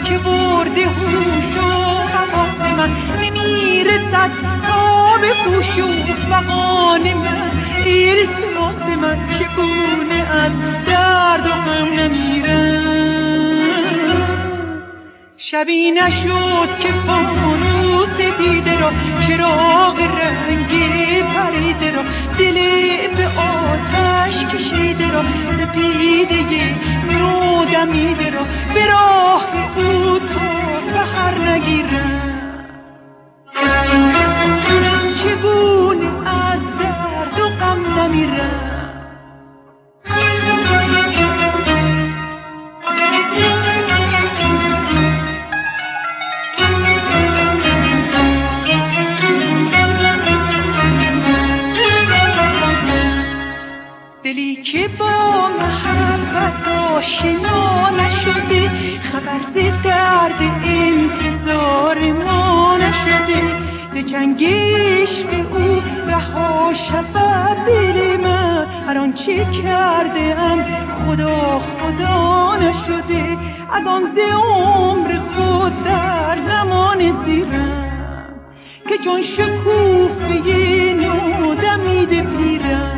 که برده هوش و حواس من، نمیرسد تا به گوش و فغان من التماس من. چگونه از درد و غم نمیرم؟ شبی نشد که فانوس دیده را، چراغ رنگی پریده را، دل به آتش کشیده را، سپیده نو دمیده را به راه او تا سحر نگیرم. چگونه از درد و غم نمیرم؟ دلی که با محبت آشنا نشده، خبر ز درد انتظار ما نشده، ز چنگ عشق او رها شود دل من. هر آنچه کرده ام خدا خدا نشده، از آن ز عمر خود در زمان زیرم که چون شکوفه نو دمیده پیرم.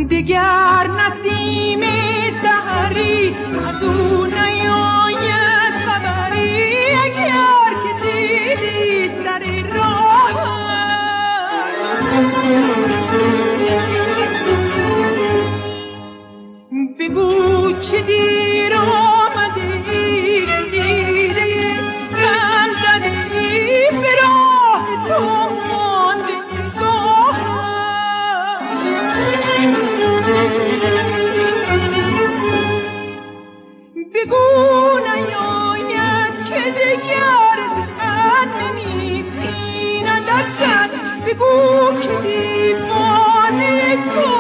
دیگر نسیم سحری از او نیاید خبری، اگر که دیدی سر راه بگو چه دیر آمده ای، دیده غم زده ای به راه تو مانده بگو نیاید که دیگر من نمی‌بیند ازت، بگو که دیوانه تو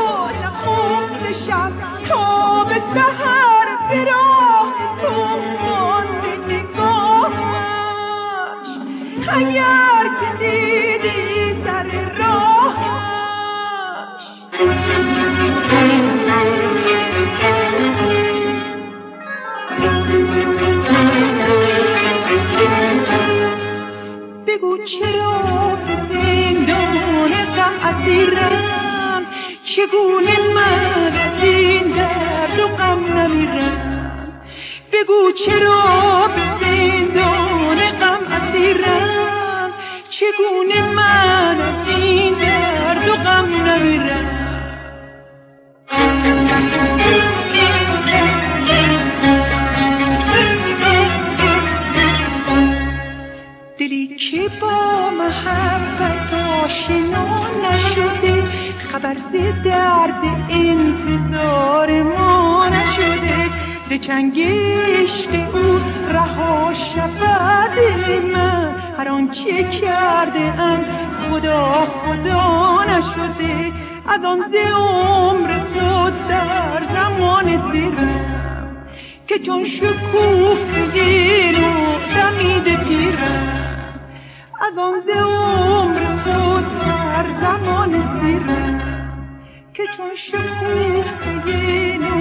نخفته شب تا به سحر به راه تو مانده نگاهش، اگر که دیدی سر راهش. بگو چرا به زندان غم اسیرم، چگونه من از این درد و غم نمیرم. بگو چرا به زندان غم اسیرم، چگونه من از این درد و غم نمیرم. دلی که با محبت آشنا نشده، خبر ز درد انتظار ما نشده، ز چنگ عشق او رها شود دل من. هر آنچه کرده ام خدا خدا نشده، از آن ز عمر خود در زمان زیرم که چون شکوفه نو دمیده پیرم. از آن ز عمر خود در زمان زیرم که چون شکوفه نو